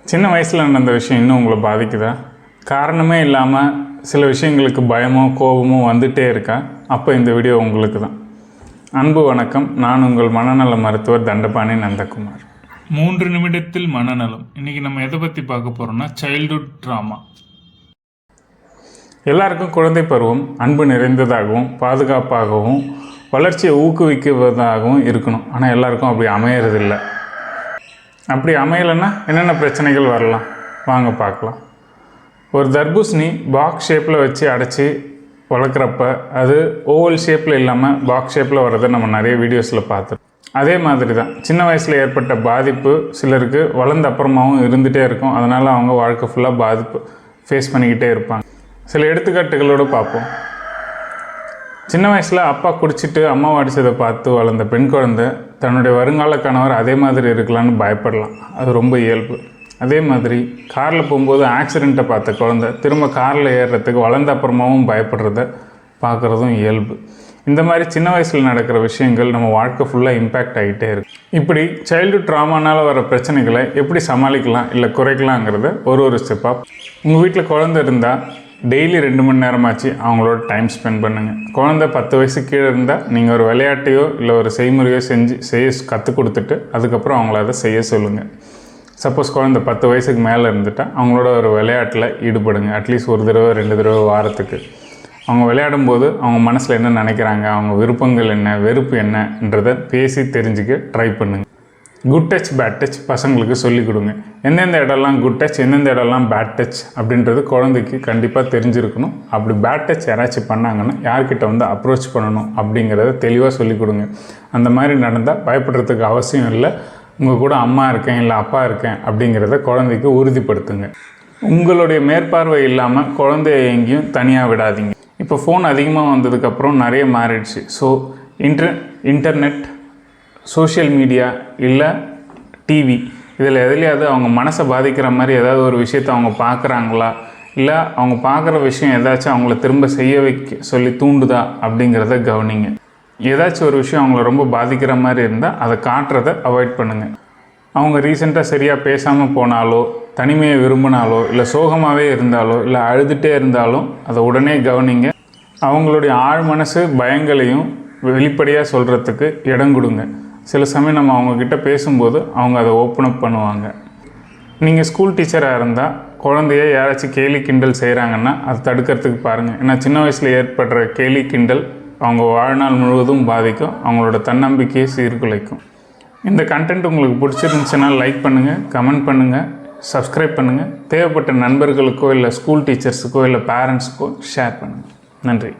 சின்ன வயசில் நடந்த விஷயம் இன்னும் உங்களை பாதிக்குதா? காரணமே இல்லாமல் சில விஷயங்களுக்கு பயமோ கோபமோ வந்துகிட்டே இருக்கா? அப்போ இந்த வீடியோ உங்களுக்கு தான். அன்பு வணக்கம். நான் உங்கள் மனநல மருத்துவர் தண்டபாணி நந்தகுமார். 3 நிமிடத்தில் மனநலம். இன்றைக்கி நம்ம எதை பற்றி பார்க்க போகிறோம்னா சைல்டுஹுட் ட்ராமா. எல்லாருக்கும் குழந்தை பருவம் அன்பு நிறைந்ததாகவும் பாதுகாப்பாகவும் வளர்ச்சியை ஊக்குவிக்குவதாகவும் இருக்கணும். ஆனால் எல்லாருக்கும் அப்படி அமையறதில்லை. அப்படி அமையலைன்னா என்னென்ன பிரச்சனைகள் வரலாம் வாங்க பார்க்கலாம். ஒரு தர்பூசணி பாக்ஸ் ஷேப்பில் வச்சு அடைச்சி வளர்க்குறப்ப அது ஓவல் ஷேப்பில் இல்லாமல் பாக்ஸ் ஷேப்பில் வர்றதை நம்ம நிறைய வீடியோஸில் பார்த்துருக்கோம். அதே மாதிரி தான் சின்ன வயசில் ஏற்பட்ட பாதிப்பு சிலருக்கு வளர்ந்த அப்புறமாவும் இருந்துகிட்டே இருக்கும். அதனால் அவங்க வாழ்க்கை ஃபுல்லாக பாதிப்பு ஃபேஸ் பண்ணிக்கிட்டே இருப்பாங்க. சில எடுத்துக்காட்டுகளோடு பார்ப்போம். சின்ன வயசில் அப்பா குடிச்சிட்டு அம்மா அடித்ததை பார்த்து வளர்ந்த பெண் குழந்தை தன்னுடைய வருங்கால கணவர் அதே மாதிரி இருக்கலான்னு பயப்படலாம். அது ரொம்ப இயல்பு. அதே மாதிரி காரில் போகும்போது ஆக்சிடெண்ட்டை பார்த்த குழந்தை திரும்ப காரில் ஏறுறதுக்கு வளர்ந்த அப்புறமாவும் பயப்படுறத பார்க்குறதும் இயல்பு. இந்த மாதிரி சின்ன வயசில் நடக்கிற விஷயங்கள் நம்ம வாழ்க்கை ஃபுல்லாக இம்பேக்ட் ஆகிட்டே இருக்குது. இப்படி சைல்டுஹுட் ட்ராமானால் வர பிரச்சனைகளை எப்படி சமாளிக்கலாம் இல்லை குறைக்கலாங்கிறத ஒரு ஸ்டெப்பாக. உங்கள் வீட்டில் குழந்தை இருந்தால் டெய்லி 2 மணி நேரமாச்சு அவங்களோட டைம் ஸ்பெண்ட் பண்ணுங்கள். குழந்தை 10 வயசுக்கு கீழே இருந்தால் நீங்கள் ஒரு விளையாட்டையோ இல்லை ஒரு செய்முறையோ செய்ய கற்றுக் கொடுத்துட்டு அதுக்கப்புறம் அவங்கள அதை செய்ய சொல்லுங்கள். சப்போஸ் குழந்தை 10 வயசுக்கு மேலே இருந்துட்டால் அவங்களோட ஒரு விளையாட்டில் ஈடுபடுங்க. அட்லீஸ்ட் 1 தடவை 2 தடவை வாரத்துக்கு. அவங்க விளையாடும்போது அவங்க மனசில் என்ன நினைக்கிறாங்க, அவங்க விருப்பங்கள் என்ன, வெறுப்பு என்னன்றதை பேசி தெரிஞ்சுக்க ட்ரை பண்ணுங்கள். குட் டச் பேட் டச் பசங்களுக்கு சொல்லிக் கொடுங்க. எந்தெந்த இடம்லாம் குட் டச், எந்தெந்த இடம்லாம் பேட் டச் அப்படின்றது குழந்தைக்கு கண்டிப்பாக தெரிஞ்சிருக்கணும். அப்படி பேட் டச் யாராச்சும் பண்ணாங்கன்னா யார்கிட்ட வந்து அப்ரோச் பண்ணணும் அப்படிங்கிறத தெளிவாக சொல்லிக் கொடுங்க. அந்த மாதிரி நடந்தால் பயப்படுறதுக்கு அவசியம் இல்லை. உங்கள் கூட அம்மா இருக்கேன் இல்லை அப்பா இருக்கேன் அப்படிங்கிறத குழந்தைக்கு உறுதிப்படுத்துங்க. உங்களுடைய மேற்பார்வை இல்லாமல் குழந்தைய எங்கேயும் தனியாக விடாதீங்க. இப்போ ஃபோன் அதிகமாக வந்ததுக்கப்புறம் நிறைய மாறிடுச்சு. ஸோ இன்டர்நெட், சோஷியல் மீடியா இல்லை டிவி, இதில் எதுலையாவது அவங்க மனசை பாதிக்கிற மாதிரி ஏதாவது ஒரு விஷயத்தை அவங்க பார்க்குறாங்களா, இல்லை அவங்க பார்க்குற விஷயம் ஏதாச்சும் அவங்கள திரும்ப செய்ய வைக்க சொல்லி தூண்டுதா அப்படிங்கிறத கவனிங்க. ஏதாச்சும் ஒரு விஷயம் அவங்கள ரொம்ப பாதிக்கிற மாதிரி இருந்தால் அதை காட்டுறதை அவாய்ட் பண்ணுங்கள். அவங்க ரீசெண்டாக சரியாக பேசாமல் போனாலோ, தனிமையை விரும்பினாலோ, இல்லை சோகமாகவே இருந்தாலோ, இல்லை அழுதுகிட்டே இருந்தாலும் அதை உடனே கவனிங்க. அவங்களுடைய ஆழ் மனசு பயங்களையும் வெளிப்படையாக சொல்கிறதுக்கு இடம் கொடுங்க. சில சமயம் நம்ம அவங்கக்கிட்ட பேசும்போது அவங்க அதை ஓப்பன் அப் பண்ணுவாங்க. நீங்கள் ஸ்கூல் டீச்சராக இருந்தால் குழந்தைய யாராச்சும் கேலி கிண்டல் செய்கிறாங்கன்னா அதை தடுக்கிறதுக்கு பாருங்கள். ஏன்னா சின்ன வயசில் ஏற்படுற கேலி கிண்டல் அவங்க வாழ்நாள் முழுவதும் பாதிக்கும், அவங்களோட தன்னம்பிக்கையை சீர்குலைக்கும். இந்த கண்டென்ட் உங்களுக்கு பிடிச்சிருந்துச்சுன்னா லைக் பண்ணுங்கள், கமெண்ட் பண்ணுங்கள், சப்ஸ்கிரைப் பண்ணுங்கள். தேவைப்பட்ட நண்பர்களுக்கோ இல்லை ஸ்கூல் டீச்சர்ஸுக்கோ இல்லை பேரண்ட்ஸுக்கோ ஷேர் பண்ணுங்கள். நன்றி.